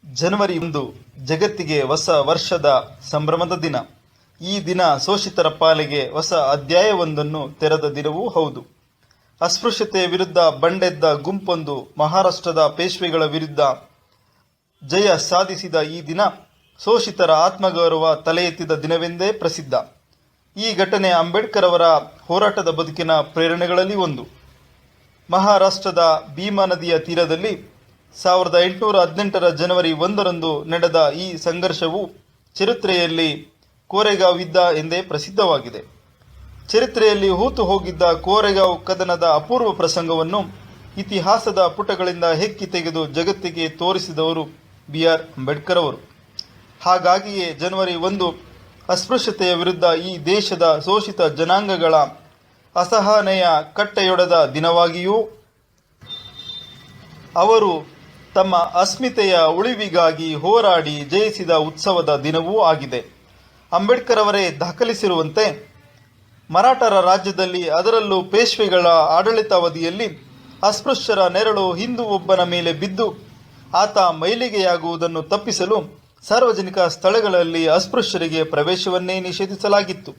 ಜನವರಿ 1 ಜಗತ್ತಿಗೆ ಹೊಸ ವರ್ಷದ ಸಂಭ್ರಮದ ದಿನ. ಈ ದಿನ ಶೋಷಿತರ ಪಾಲಿಗೆ ಹೊಸ ಅಧ್ಯಾಯವೊಂದನ್ನು ತೆರೆದ ದಿನವೂ ಹೌದು. ಅಸ್ಪೃಶ್ಯತೆಯ ವಿರುದ್ಧ ಬಂಡೆದ್ದ ಗುಂಪೊಂದು ಮಹಾರಾಷ್ಟ್ರದ ಪೇಶ್ವೆಗಳ ವಿರುದ್ಧ ಜಯ ಸಾಧಿಸಿದ ಈ ದಿನ ಶೋಷಿತರ ಆತ್ಮಗೌರವ ತಲೆ ಎತ್ತಿದ ದಿನವೆಂದೇ ಪ್ರಸಿದ್ಧ. ಈ ಘಟನೆ ಅಂಬೇಡ್ಕರ್ ಅವರ ಹೋರಾಟದ ಬದುಕಿನ ಪ್ರೇರಣೆಗಳಲ್ಲಿ ಒಂದು. ಮಹಾರಾಷ್ಟ್ರದ ಭೀಮಾ ನದಿಯ ತೀರದಲ್ಲಿ 1818 ಜನವರಿ 1 ನಡೆದ ಈ ಸಂಘರ್ಷವು ಚರಿತ್ರೆಯಲ್ಲಿ ಕೋರೆಗಾಂವ್ ಯುದ್ಧ ಎಂದೇ ಪ್ರಸಿದ್ಧವಾಗಿದೆ. ಚರಿತ್ರೆಯಲ್ಲಿ ಹೂತು ಹೋಗಿದ್ದ ಕೋರೆಗಾಂವ್ ಕದನದ ಅಪೂರ್ವ ಪ್ರಸಂಗವನ್ನು ಇತಿಹಾಸದ ಪುಟಗಳಿಂದ ಹೆಕ್ಕಿ ತೆಗೆದು ಜಗತ್ತಿಗೆ ತೋರಿಸಿದವರು ಬಿ.ಆರ್. ಅಂಬೇಡ್ಕರ್ ಅವರು. ಹಾಗಾಗಿಯೇ ಜನವರಿ 1 ಅಸ್ಪೃಶ್ಯತೆಯ ವಿರುದ್ಧ ಈ ದೇಶದ ಶೋಷಿತ ಜನಾಂಗಗಳ ಅಸಹನೆಯ ಕಟ್ಟೆಯೊಡೆದ ದಿನವಾಗಿಯೂ ಅವರು ತಮ್ಮ ಅಸ್ಮಿತೆಯ ಉಳಿವಿಗಾಗಿ ಹೋರಾಡಿ ಜಯಿಸಿದ ಉತ್ಸವದ ದಿನವೂ ಆಗಿದೆ. ಅಂಬೇಡ್ಕರ್ ಅವರೇ ದಾಖಲಿಸಿರುವಂತೆ ಮರಾಠರ ರಾಜ್ಯದಲ್ಲಿ, ಅದರಲ್ಲೂ ಪೇಶ್ವೆಗಳ ಆಡಳಿತಾವಧಿಯಲ್ಲಿ ಅಸ್ಪೃಶ್ಯರ ನೆರಳು ಹಿಂದೂ ಒಬ್ಬನ ಮೇಲೆ ಬಿದ್ದು ಆತ ಮೈಲಿಗೆಯಾಗುವುದನ್ನು ತಪ್ಪಿಸಲು ಸಾರ್ವಜನಿಕ ಸ್ಥಳಗಳಲ್ಲಿ ಅಸ್ಪೃಶ್ಯರಿಗೆ ಪ್ರವೇಶವನ್ನೇ ನಿಷೇಧಿಸಲಾಗಿತ್ತು.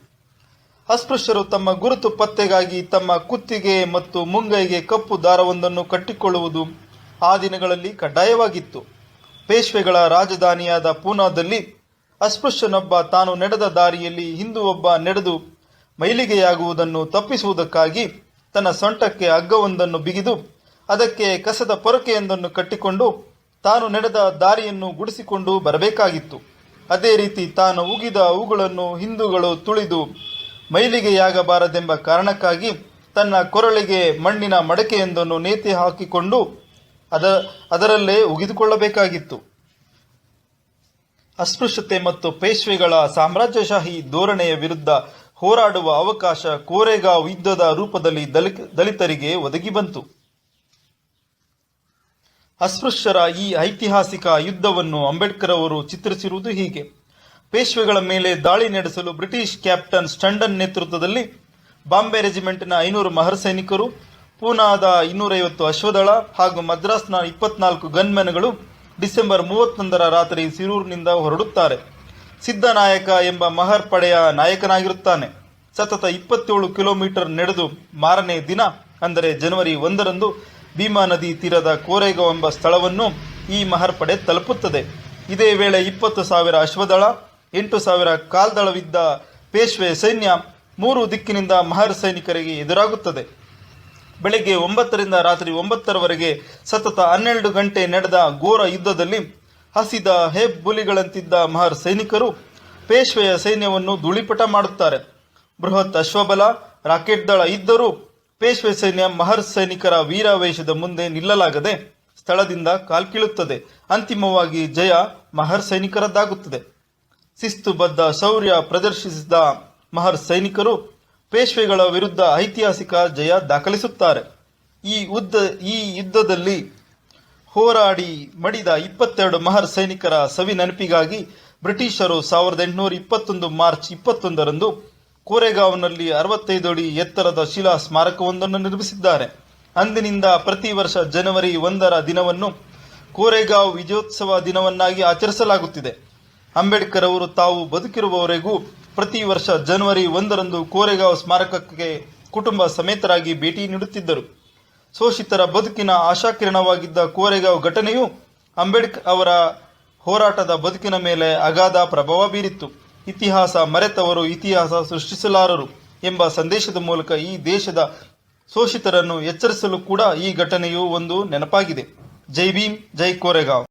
ಅಸ್ಪೃಶ್ಯರು ತಮ್ಮ ಗುರುತು ಪತ್ತೆಗಾಗಿ ತಮ್ಮ ಕುತ್ತಿಗೆ ಮತ್ತು ಮುಂಗೈಗೆ ಕಪ್ಪು ದಾರವೊಂದನ್ನು ಕಟ್ಟಿಕೊಳ್ಳುವುದು ಆ ದಿನಗಳಲ್ಲಿ ಕಡ್ಡಾಯವಾಗಿತ್ತು. ಪೇಶ್ವೆಗಳ ರಾಜಧಾನಿಯಾದ ಪೂನಾದಲ್ಲಿ ಅಸ್ಪೃಶ್ಯನೊಬ್ಬ ತಾನು ನಡೆದ ದಾರಿಯಲ್ಲಿ ಹಿಂದೂ ಒಬ್ಬ ನಡೆದು ಮೈಲಿಗೆಯಾಗುವುದನ್ನು ತಪ್ಪಿಸುವುದಕ್ಕಾಗಿ ತನ್ನ ಸೊಂಟಕ್ಕೆ ಹಗ್ಗವೊಂದನ್ನು ಬಿಗಿದು ಅದಕ್ಕೆ ಕಸದ ಪೊರಕೆಯೊಂದನ್ನು ಕಟ್ಟಿಕೊಂಡು ತಾನು ನಡೆದ ದಾರಿಯನ್ನು ಗುಡಿಸಿಕೊಂಡು ಬರಬೇಕಾಗಿತ್ತು. ಅದೇ ರೀತಿ ತಾನು ಉಗಿದ ಹೂಗಳನ್ನು ಹಿಂದೂಗಳು ತುಳಿದು ಮೈಲಿಗೆಯಾಗಬಾರದೆಂಬ ಕಾರಣಕ್ಕಾಗಿ ತನ್ನ ಕೊರಳಿಗೆ ಮಣ್ಣಿನ ಮಡಕೆಯೊಂದನ್ನು ನೇತು ಹಾಕಿಕೊಂಡು ಅದರಲ್ಲೇ ಉಗಿದುಕೊಳ್ಳಬೇಕಾಗಿತ್ತು. ಅಸ್ಪೃಶ್ಯತೆ ಮತ್ತು ಪೇಶ್ವೆಗಳ ಸಾಮ್ರಾಜ್ಯಶಾಹಿ ಧೋರಣೆಯ ವಿರುದ್ಧ ಹೋರಾಡುವ ಅವಕಾಶ ಕೋರೆಗಾಂವ್ ಯುದ್ಧದ ರೂಪದಲ್ಲಿ ದಲಿತರಿಗೆ ಒದಗಿ ಬಂತು. ಅಸ್ಪೃಶ್ಯರ ಈ ಐತಿಹಾಸಿಕ ಯುದ್ಧವನ್ನು ಅಂಬೇಡ್ಕರ್ ಅವರು ಚಿತ್ರಿಸಿರುವುದು ಹೀಗೆ. ಪೇಶ್ವೆಗಳ ಮೇಲೆ ದಾಳಿ ನಡೆಸಲು ಬ್ರಿಟಿಷ್ ಕ್ಯಾಪ್ಟನ್ ಸ್ಟಂಡನ್ ನೇತೃತ್ವದಲ್ಲಿ ಬಾಂಬೆ ರೆಜಿಮೆಂಟ್ನ 500 ಮಹರ್ ಸೈನಿಕರು, ಪೂನಾದ 250 ಅಶ್ವದಳ ಹಾಗೂ ಮದ್ರಾಸ್ನ 24 ಗನ್ಮೆನ್ಗಳು ಡಿಸೆಂಬರ್ 31 ರಾತ್ರಿ ಸಿರೂರಿನಿಂದ ಹೊರಡುತ್ತಾರೆ. ಸಿದ್ದನಾಯಕ ಎಂಬ ಮಹರ್ ಪಡೆಯ ನಾಯಕನಾಗಿರುತ್ತಾನೆ. ಸತತ 27 ಕಿಲೋಮೀಟರ್ ನಡೆದು ಮಾರನೇ ದಿನ ಅಂದರೆ ಜನವರಿ 1 ಭೀಮಾ ನದಿ ತೀರದ ಕೋರೆಗಾಂವ್ ಎಂಬ ಸ್ಥಳವನ್ನು ಈ ಮಹರ್ ಪಡೆ ತಲುಪುತ್ತದೆ. ಇದೇ ವೇಳೆ 20,000 ಅಶ್ವದಳ, 8,000 ಕಾಲ್ದಳವಿದ್ದ ಪೇಶ್ವೆ ಸೈನ್ಯ 3 ದಿಕ್ಕಿನಿಂದ ಮಹರ್ ಸೈನಿಕರಿಗೆ ಎದುರಾಗುತ್ತದೆ. ಬೆಳಗ್ಗೆ 9 ರಿಂದ ರಾತ್ರಿ 9 ಸತತ 12 ಗಂಟೆ ನಡೆದ ಘೋರ ಯುದ್ಧದಲ್ಲಿ ಹಸಿದ ಹೆಬ್ಬುಲಿಗಳಂತಿದ್ದ ಮಹರ್ ಸೈನಿಕರು ಪೇಶ್ವೆಯ ಸೈನ್ಯವನ್ನು ಧೂಳಿಪಟ ಮಾಡುತ್ತಾರೆ. ಬೃಹತ್ ಅಶ್ವಬಲ, ರಾಕೆಟ್ ದಳ ಇದ್ದರೂ ಪೇಶ್ವೆ ಸೈನ್ಯ ಮಹರ್ ಸೈನಿಕರ ವೀರಾವೇಶದ ಮುಂದೆ ನಿಲ್ಲಲಾಗದೆ ಸ್ಥಳದಿಂದ ಕಾಲ್ಕೀಳುತ್ತದೆ. ಅಂತಿಮವಾಗಿ ಜಯ ಮಹರ್ ಸೈನಿಕರದ್ದಾಗುತ್ತದೆ. ಶಿಸ್ತುಬದ್ಧ ಶೌರ್ಯ ಪ್ರದರ್ಶಿಸಿದ ಮಹರ್ ಸೈನಿಕರು ಪೇಶ್ವೆಗಳ ವಿರುದ್ಧ ಐತಿಹಾಸಿಕ ಜಯ ದಾಖಲಿಸುತ್ತಾರೆ. ಈ ಯುದ್ಧದಲ್ಲಿ ಹೋರಾಡಿ ಮಡಿದ 22 ಮಹರ್ ಸೈನಿಕರ ಸವಿ ನೆನಪಿಗಾಗಿ ಬ್ರಿಟಿಷರು 1821 ಮಾರ್ಚ್ 21 ಕೋರೆಗಾಂವ್ನಲ್ಲಿ 65 ಅಡಿ ಎತ್ತರದ ಶಿಲಾ ಸ್ಮಾರಕವೊಂದನ್ನು ನಿರ್ಮಿಸಿದ್ದಾರೆ. ಅಂದಿನಿಂದ ಪ್ರತಿ ವರ್ಷ ಜನವರಿ 1 ದಿನವನ್ನು ಕೋರೆಗಾಂವ್ ವಿಜಯೋತ್ಸವ ದಿನವನ್ನಾಗಿ ಆಚರಿಸಲಾಗುತ್ತಿದೆ. ಅಂಬೇಡ್ಕರ್ ಅವರು ತಾವು ಬದುಕಿರುವವರೆಗೂ ಪ್ರತಿ ವರ್ಷ ಜನವರಿ 1 ಕೋರೆಗಾಂವ್ ಸ್ಮಾರಕಕ್ಕೆ ಕುಟುಂಬ ಸಮೇತರಾಗಿ ಭೇಟಿ ನೀಡುತ್ತಿದ್ದರು. ಶೋಷಿತರ ಬದುಕಿನ ಆಶಾಕಿರಣವಾಗಿದ್ದ ಕೋರೆಗಾಂವ್ ಘಟನೆಯು ಅಂಬೇಡ್ಕರ್ ಅವರ ಹೋರಾಟದ ಬದುಕಿನ ಮೇಲೆ ಅಗಾಧ ಪ್ರಭಾವ ಬೀರಿತ್ತು. ಇತಿಹಾಸ ಮರೆತವರು ಇತಿಹಾಸ ಸೃಷ್ಟಿಸಲಾರರು ಎಂಬ ಸಂದೇಶದ ಮೂಲಕ ಈ ದೇಶದ ಶೋಷಿತರನ್ನು ಎಚ್ಚರಿಸಲು ಕೂಡ ಈ ಘಟನೆಯು ಒಂದು ನೆನಪಾಗಿದೆ. ಜೈ ಭೀಮ್, ಜೈ ಕೋರೆಗಾಂವ್.